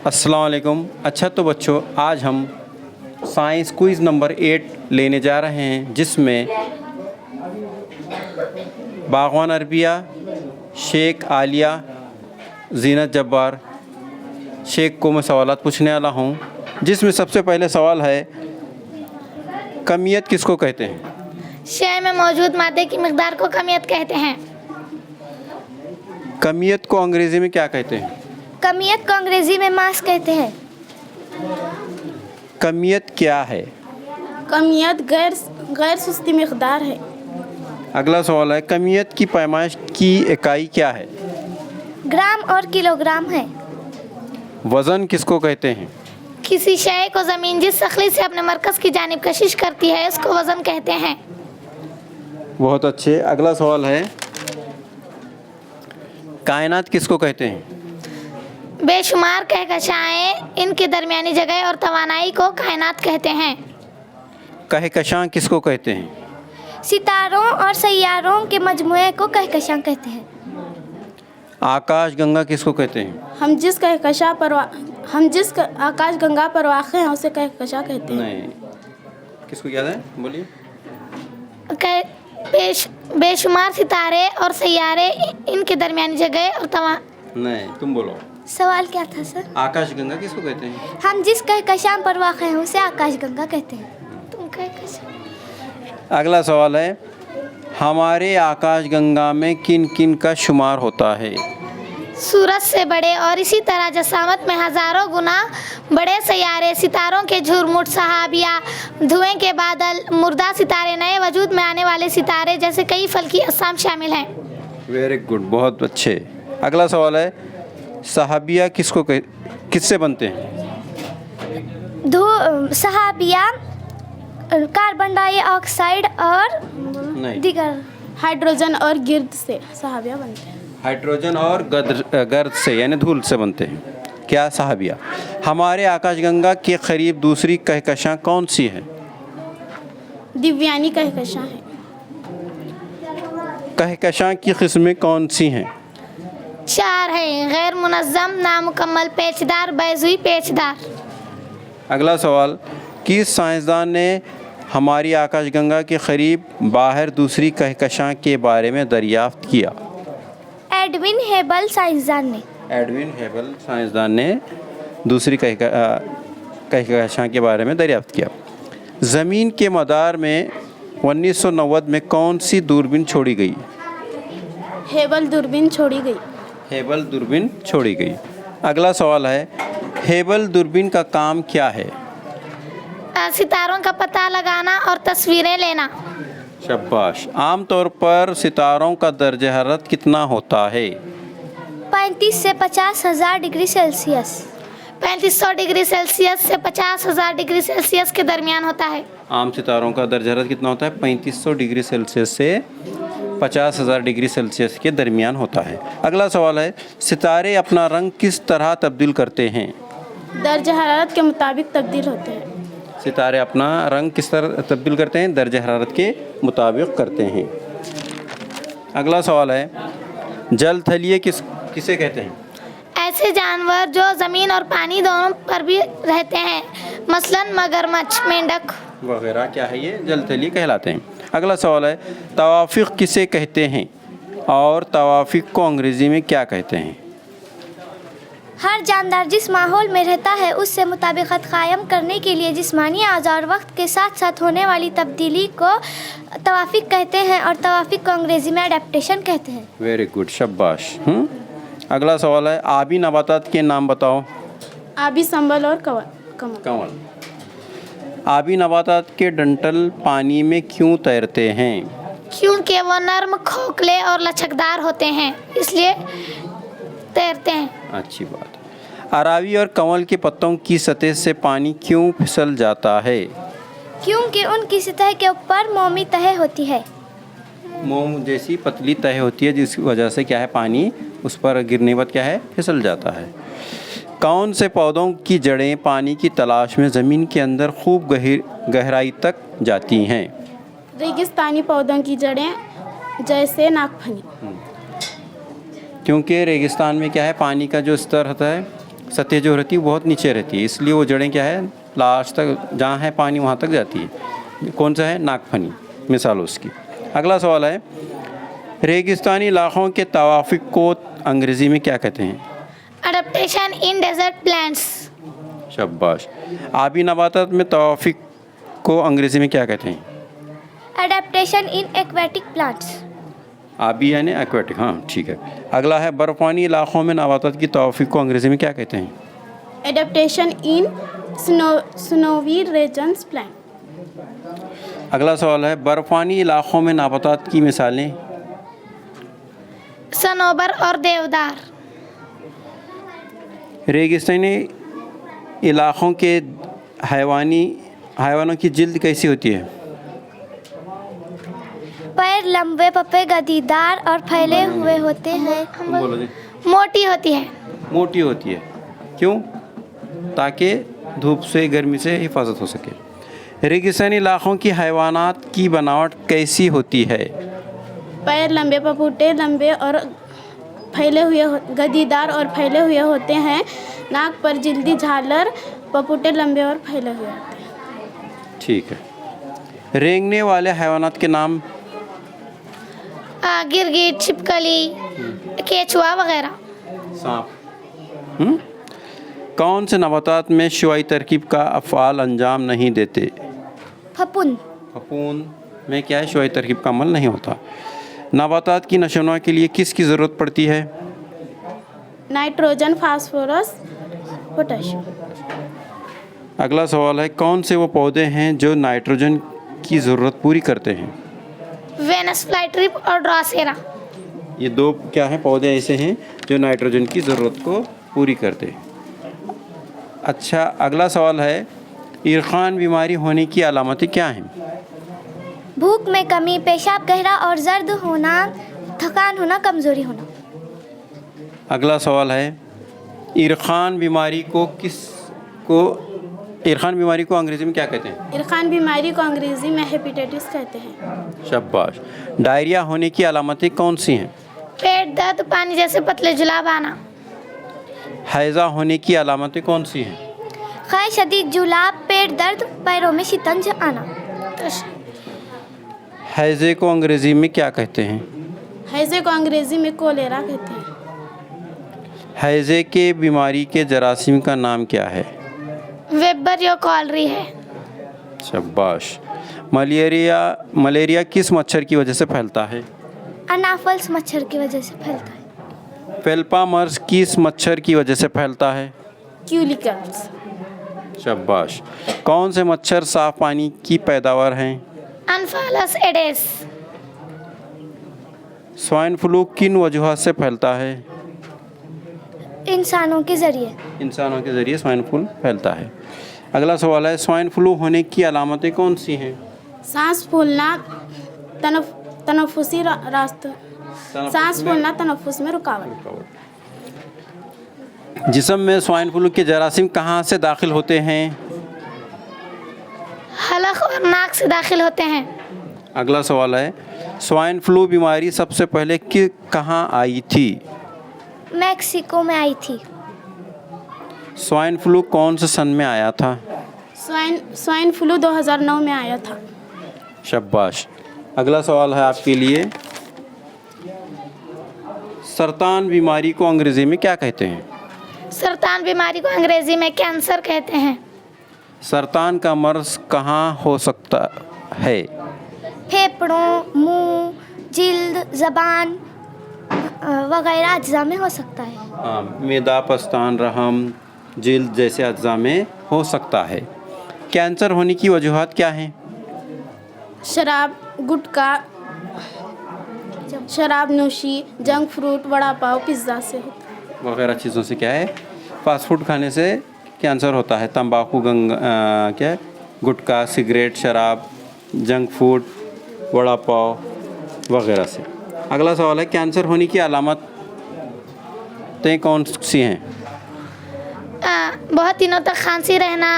अस्सलाम वालेकुम। अच्छा तो बच्चों, आज हम साइंस क्विज़ नंबर 8 लेने जा रहे हैं, जिसमें बागवान अरबिया, शेख आलिया, जीनत जब्बार शेख को मैं सवालात पूछने वाला हूँ। जिसमें सबसे पहले सवाल है, कमियत किसको कहते हैं? शय में मौजूद मादे की मिकदार को कमियत कहते हैं। कमियत को अंग्रेज़ी में क्या कहते हैं? कमियत को अंग्रेजी में मास कहते हैं। कमियत क्या है? कमियत गैर सुस्ती मिकदार है। अगला सवाल है, कमियत की पैमाइश की इकाई क्या है? ग्राम और किलोग्राम है। वज़न किसको कहते हैं? किसी शय को ज़मीन जिस शक्ल से अपने मरकज़ की जानिब कशिश करती है, उसको वज़न कहते हैं। बहुत अच्छे। अगला सवाल है, कायनात किसको कहते हैं? बेशुमार कहकशाएं, इनके दरमियानी जगह और तवानाई को कायनात कहते हैं। कहकशां किसको कहते हैं? सितारों और सैयारों के मजमुए को कहकशां कहते हैं। आकाश गंगा किसको कहते हैं? हम जिस आकाश गंगा पर वाक़ हैं उसे कहकशा कहते हैं। नहीं, किसको याद है? बोलिए। बेशुमार सितारे और सैयारे, इनके दरमियानी जगह और नहीं, तुम बोलो। सवाल क्या था सर? आकाश गंगा किसको कहते हैं? हम जिस कहकशां पर वाक़ हैं उसे आकाश गंगा कहते हैं। तुम कहकशां। अगला सवाल है, हमारे आकाश गंगा में किन किन का शुमार होता है? सूरज से बड़े और इसी तरह जसामत में हज़ारों गुना बड़े सैयारे, सितारों के झुरमुट, सहाबिया, धुएं के बादल, मुर्दा सितारे, नए वजूद में आने वाले सितारे जैसे कई फल्की अक़साम शामिल हैं। वेरी गुड, बहुत अच्छे। अगला सवाल है, सहाबिया किससे बनते हैं? सहाबिया कार्बन डाइऑक्साइड और दीगर हाइड्रोजन और गिर्द से सहाबिया बनते हैं। हाइड्रोजन और गर्द से यानी धूल से बनते हैं। क्या सहाबिया? हमारे आकाशगंगा के करीब दूसरी कहकशां कौन सी है? दिव्यानी कहकशां है। कहकशां की किस्में कौन सी हैं? 4 हैं, गैर मुनज़्ज़म, नामुकम्मल, पेचदार, बैज़ुई पेचदार। अगला सवाल, किस साइंसदान ने हमारी आकाशगंगा के करीब बाहर दूसरी कहकशां के बारे में दरियाफ्त किया? एडविन हेबल साइंसदान ने। एडविन हेबल साइंसदान ने दूसरी कहकशां के बारे में दरियाफ्त किया। ज़मीन के मदार में 1990 में कौन सी दूरबीन छोड़ी गई? हेबल दूरबीन छोड़ी गई। हेबल दूरबीन छोड़ी गई। अगला सवाल है, हेबल दूरबीन का काम क्या है? सितारों का पता लगाना और तस्वीरें लेना। शाबाश। आमतौर पर सितारों का दर्जा हरारत कितना होता है? 35 से 50,000 डिग्री सेल्सियस। 3500 डिग्री सेल्सियस से 50,000 डिग्री सेल्सियस के दरमियान होता है। आम सितारों का दर्जा हरारत कितना होता है? 3500 डिग्री सेल्सियस से 50,000 डिग्री सेल्सियस के दरमियान होता है। अगला सवाल है, सितारे अपना रंग किस तरह तब्दील करते हैं? दर्जा हरारत के मुताबिक तब्दील होते हैं। सितारे अपना रंग किस तरह तब्दील करते हैं? दर्जा हरारत के मुताबिक करते हैं। अगला सवाल है, जल थलिये किसे कहते हैं? ऐसे जानवर जो ज़मीन और पानी दोनों पर भी रहते हैं, मसलन मगरमच्छ, मेंढक वगैरह। क्या है ये? जल थलिये कहलाते हैं। अगला सवाल है, तवाफ़िक किसे कहते हैं और तवाफ़िक को अंग्रेज़ी में क्या कहते हैं? हर जानदार जिस माहौल में रहता है उससे मुताबिकत कायम करने के लिए जिस्मानी आज़ा और वक्त के साथ साथ होने वाली तब्दीली को तवाफ़िक कहते हैं और तवाफ़िक को अंग्रेज़ी में एडेप्टेशन कहते हैं। वेरी गुड, शाबाश। अगला सवाल है, आबी नबातात के नाम बताओ। आबी संबल और कमल। आबी नबातात के डंठल पानी में क्यों तैरते हैं? क्योंकि वो नर्म, खोखले और लचकदार होते हैं, इसलिए तैरते हैं। अच्छी बात। अरावी और कंवल के पत्तों की सतह से पानी क्यों फिसल जाता है? क्योंकि उनकी सतह के ऊपर मोमी तह होती है। मोम जैसी पतली तह होती है, जिस वजह से क्या है, पानी उस पर गिरने पर क्या है, फिसल जाता है। कौन से पौधों की जड़ें पानी की तलाश में ज़मीन के अंदर खूब गहराई तक जाती हैं? रेगिस्तानी पौधों की जड़ें, जैसे नागफनी। क्योंकि रेगिस्तान में क्या है, पानी का जो स्तर होता है सतह जो रहती है बहुत नीचे रहती है, इसलिए वो जड़ें क्या है लास्ट तक जहाँ है पानी वहाँ तक जाती है। कौन सा है? नागफनी मिसाल उसकी। अगला सवाल है, रेगिस्तानी इलाकों के तवाफिक को अंग्रेज़ी में क्या कहते हैं? Adaptation in desert plants. शाबाश। आबी नबातात में तवाफिक को अंग्रेज़ी में क्या कहते हैं? Adaptation in aquatic plants. आबी यानी एक्वेटिक, हाँ ठीक है। अगला है, बर्फ़ानी इलाकों में नबातात की तवाफिक को अंग्रेज़ी में क्या कहते हैं? Adaptation in snowy regions plant. अगला सवाल है, बर्फ़ानी इलाकों में नबातात की मिसालें? सनोबर और देवदार। रेगिस्तानी इलाकों के हैवानों की जिल्द कैसी होती है? पैर लंबे पप्पे गद्दीदार और फैले हुए होते हैं। तुम बोलो जी। मोटी होती है। मोटी होती है, क्यों? ताकि धूप से गर्मी से हिफाजत हो सके। रेगिस्तानी इलाकों की हैवानात की बनावट कैसी होती है? पैर लंबे, पपुटे लंबे और फैले हुए गद्दीदार और फैले हुए होते हैं। नाक पर जिल्दी झालर, पपुटे लंबे और फैले हुए होते हैं। ठीक है। रेंगने वाले हैवानात के नाम? गिरगिट, छिपकली, केचुआ वगैरह। सांप। कौन से नबातात में शुआई तरकीब का अफ़आल अंजाम नहीं देते? फफूंद। फफूंद में क्या है? शुआई तरकीब का अमल नहीं होता। नबातात की नशोनुमा के लिए किसकी ज़रूरत पड़ती है? Nitrogen, phosphorus, potassium. अगला सवाल है, कौन से वो पौधे हैं जो नाइट्रोजन की ज़रूरत पूरी करते हैं? वेनस फ्लाईट्रिप और ड्रासेरा। ये दो क्या हैं पौधे ऐसे हैं जो नाइट्रोजन की ज़रूरत को पूरी करते हैं। अच्छा, अगला सवाल है, इरखान बीमारी होने की अलामतें क्या हैं? भूख में कमी, पेशाब गहरा और जर्द होना, थकान होना, कमज़ोरी होना। अगला सवाल है, इरखान बीमारी को अंग्रेज़ी में क्या कहते हैं? इरखान बीमारी को अंग्रेज़ी में हेपेटाइटिस कहते हैं। शाबाश। डायरिया होने की अलामतें कौन सी हैं? पेट दर्द, पानी जैसे पतले जुलाब आना। हैज़ा होने की अलामतें कौन सी हैं? खै शदीद जुलाब, पेट दर्द, पैरों में शिकंज आना। हैज़े को अंग्रेज़ी में क्या कहते हैं? हैज़े को अंग्रेज़ी में कोलेरा कहते हैं। हैज़े के बीमारी के जरासीम का नाम क्या है? वेबर या कॉलरी है। शाबाश। मलेरिया किस मच्छर की वजह से फैलता है? अनाफल्स मच्छर की वजह से फैलता है। पेल्पामर्स किस मच्छर की वजह से फैलता है? क्यूलिकल्स। शाबाश। कौन से मच्छर साफ पानी की पैदावार हैं? अनफालस एडेस। स्वाइन फ्लू किन वजूहात से फैलता है? इंसानों के ज़रिए। इंसानों के ज़रिए स्वाइन फ्लू फैलता है। अगला सवाल है, स्वाइन फ्लू होने की अलामतें कौन सी हैं? सांस फूलना, तनफुसी रास्ते, सांस फूलना, तनफुस में रुकावट। जिस्म में स्वाइन फ्लू के जरासीम कहाँ से दाखिल होते हैं? हलक और नाक से दाखिल होते हैं। अगला सवाल है, स्वाइन फ्लू बीमारी सबसे पहले कहाँ आई थी? मैक्सिको में आई थी। स्वाइन फ्लू कौन से सन में आया था? स्वाइन फ्लू 2009 में आया था। शाबाश। अगला सवाल है आपके लिए, सरतान बीमारी को अंग्रेज़ी में क्या कहते हैं? सरतान बीमारी को अंग्रेज़ी में कैंसर कहते हैं। सरतान का मर्ज कहाँ हो सकता है? फेफड़ों, मुंह, जिल्द, ज़बान वगैरह अज्जा में हो सकता है। मैदा, पस्तान, रहम, जिल्द जैसे अज्जा में हो सकता है। कैंसर होने की वजूहात क्या हैं? शराब, गुटखा, शराब नोशी, junk fruit, vada pav, pizza से होता है। वगैरह चीज़ों से क्या है? फास्ट फूड खाने से कैंसर होता है। तंबाकू, क्या है? गुटखा, सिगरेट, शराब, जंक फूड, वड़ा पाव वगैरह से। अगला सवाल है, कैंसर होने की अलामतें कौन सी हैं? बहुत दिनों तक खांसी रहना,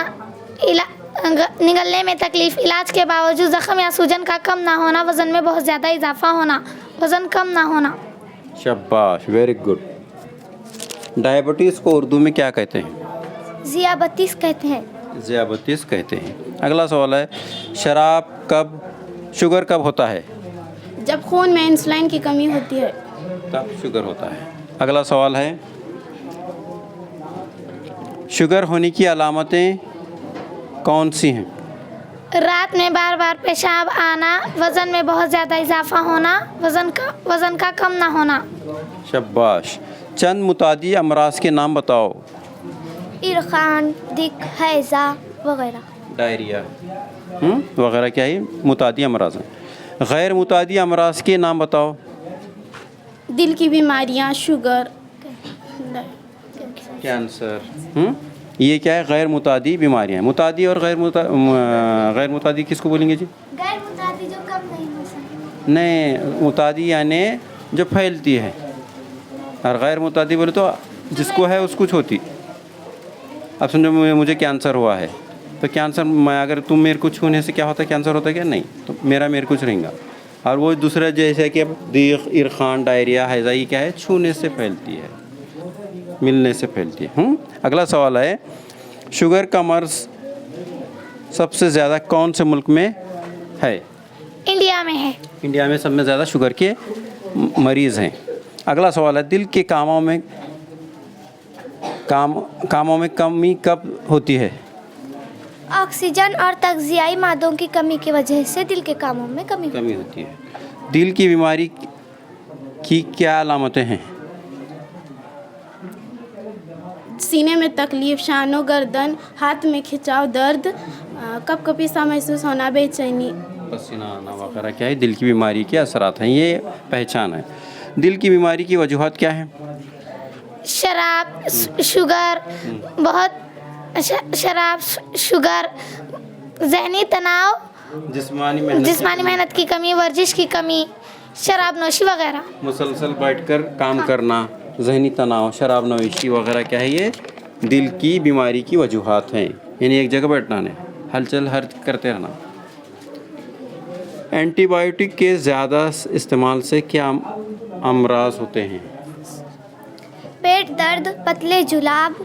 निगलने में तकलीफ़, इलाज के बावजूद ज़ख्म या सूजन का कम ना होना, वज़न में बहुत ज़्यादा इजाफा होना, वज़न कम ना होना। शाबाश, वेरी गुड। डायबिटीज़ को उर्दू में क्या कहते हैं? ज़ियाबतीस कहते हैं। ज़ियाबतीस कहते हैं। अगला सवाल है, शुगर कब होता है? जब खून में इंसुलिन की कमी होती है। तब शुगर होता है। अगला सवाल है, शुगर होने की अलामतें कौन सी हैं? रात में बार बार पेशाब आना, वज़न में बहुत ज़्यादा इजाफा होना, वज़न का कम ना होना। शाबाश। चंद मुतादी अमराज के नाम बताओ। इरखान, दिक, हैज़ा वगैरह। डायरिया वगैरह क्या है? मुतादी अमराज हैं। गैर मुतादी अमराज के नाम बताओ। दिल की बीमारियाँ, शुगर, कैंसर। ये क्या है? गैर मुतादी बीमारियाँ। मुतादी और गैर मुतादी किसको बोलेंगे जी? गैर मुतादी जो कम नहीं हो सकती। नहीं, मुतादी यानी जो फैलती है, और गैर मुतादी बोले तो जिसको है उसको होती। अब समझो मुझे कैंसर हुआ है, तो कैंसर मैं अगर तुम मेरे को छूने से क्या होता है? कैंसर होता है क्या? नहीं, तो मेरे कुछ रहेगा। और वो दूसरा जैसे कि अब दीख, इरखान, डायरिया, हैज़ा, ये क्या है? छूने से फैलती है, मिलने से फैलती है। अगला सवाल है, शुगर का मर्ज सबसे ज़्यादा कौन से मुल्क में है? इंडिया में है। इंडिया में सब में ज़्यादा शुगर के मरीज़ हैं। अगला सवाल है, दिल के कामों में कमी कब होती है? ऑक्सीजन और तग़ज़ियाई मादों की कमी की वजह से दिल के कामों में कमी होती है। दिल की बीमारी की क्या अलामतें हैं? सीने में तकलीफ, शानों, गर्दन, हाथ में खिंचाव, दर्द, कपकपी सा महसूस होना, बेचैनी, पसीना आना वगैरह क्या है? दिल की बीमारी के असरात हैं, ये पहचान है। दिल की बीमारी की वजूहात क्या हैं? शराब, शुगर, शुगर, ज़हनी तनाव, जिस्मानी मेहनत की कमी, वर्जिश की कमी, शराब नोशी वगैरह। मुसलसल बैठकर काम करना, ज़हनी तनाव, शराब नोशी वगैरह क्या है? ये दिल की बीमारी की वजूहात हैं। यानी एक जगह बैठना नहीं, हलचल हर करते रहना। एंटीबायोटिक के ज़्यादा इस्तेमाल से क्या अमराज होते हैं? पेट दर्द, पतले जुलाब,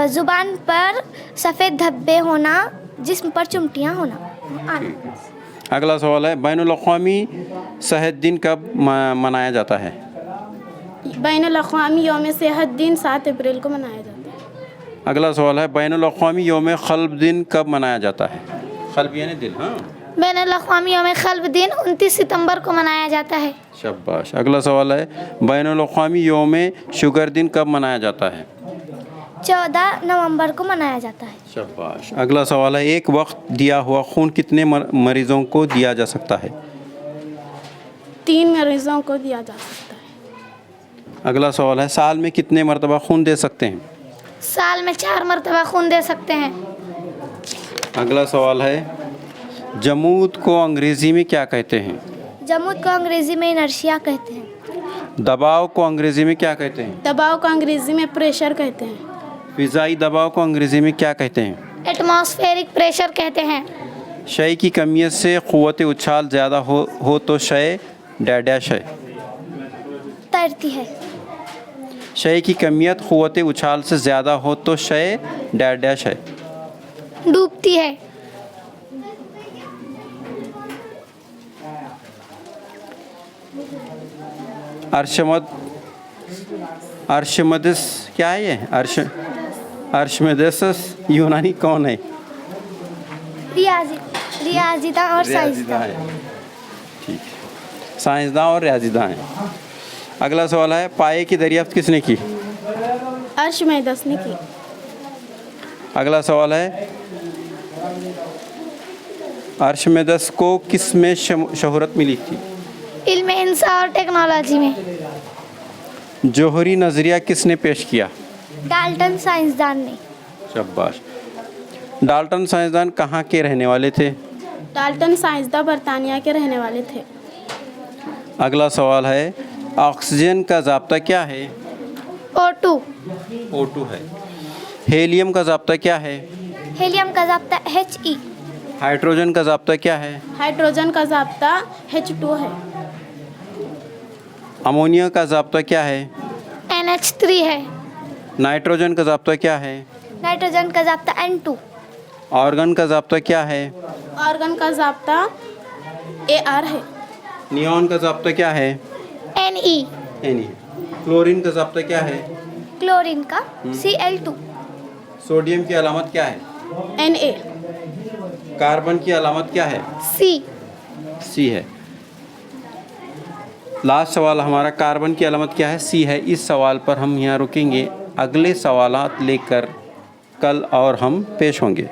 ज़ुबान पर सफ़ेद धब्बे होना, जिस्म पर चुमटियाँ होना। अगला सवाल है, बैनुल-अक़वामी सेहत दिन कब मनाया जाता है? बैनुल-अक़वामी यौम सेहत दिन 7 अप्रैल को मनाया जाता है। अगला सवाल है, बैनुल-अक़वामी यौम क़ल्ब दिन कब मनाया जाता है? क़ल्ब यानी दिल। बैनुल-अक़वामी यौम क़ल्ब दिन 29 सितंबर को मनाया जाता है। शाबाश। अगला सवाल है, बैनुल-अक़वामी यौम शुगर दिन कब मनाया जाता है? 14 नवंबर को मनाया जाता है। शाबाश। अगला सवाल है, एक वक्त दिया हुआ खून कितने मरीज़ों को दिया जा सकता है? 3 मरीज़ों को दिया जा सकता है। अगला सवाल है, साल में कितने मरतबा खून दे सकते हैं? साल में 4 मरतबा खून दे सकते हैं। अगला सवाल है, जमूद को अंग्रेज़ी में क्या कहते हैं? जमूद को अंग्रेज़ी में इनर्शिया कहते हैं। दबाव को अंग्रेज़ी में क्या कहते हैं? दबाव को अंग्रेज़ी में प्रेशर कहते हैं। फ़िज़ाई दबाव को अंग्रेज़ी में क्या कहते हैं? एटमॉस्फेरिक प्रेशर कहते हैं। शय की कमियत से क़ुव्वत उछाल ज़्यादा हो तो शय डैश है? तैरती है। शय की कमियत क़ुव्वत उछाल से ज़्यादा हो तो शय डैश है? डूबती है। अर्शमदस क्या है ये? अर्शमदस यूनानी कौन है? रियाज़ीदां और साइंसदां है। ठीक है, साइंसदां और रियाज़ीदां हैं। अगला सवाल है, पाए की दरियाफ्त किसने की? अर्शमेदस ने की। अगला सवाल है, अर्शमेदस को किस में शोहरत मिली थी? इल्म इंसा और टेक्नोलॉजी में। जोहरी नज़रिया किसने पेश किया? डाल्टन साइंसदान ने। शाबाश। डाल्टन साइंसदान कहाँ के रहने वाले थे? डाल्टन साइंसदान बरतानिया के रहने वाले थे। अगला सवाल है, ऑक्सीजन का ज़ाब्ता क्या है? O2। O2 है। हेलियम का ज़ाब्ता क्या है? हीलियम का ज़ाब्ता He। हाइड्रोजन का ज़ाब्ता क्या है? हाइड्रोजन का ज़ाब्ता H2 है। अमोनिया का ज़ाब्ता क्या है? NH3 है। नाइट्रोजन का ज़ाब्ता क्या है? नाइट्रोजन का ज़ाब्ता N2। ऑर्गन का ज़ाब्ता क्या है? ऑर्गन का ज़ाब्ता AR है। नियॉन का ज़ाब्ता क्या है? Ne। Ni। क्लोरीन का ज़ाब्ता क्या है? क्लोरीन का Cl2। सोडियम की अलामत क्या है? Na। कार्बन की अलामत क्या है? C। सी है। लास्ट सवाल हमारा, कार्बन की अलामत क्या है? सी है। इस सवाल पर हम यहाँ रुकेंगे, अगले सवालात लेकर कल और हम पेश होंगे।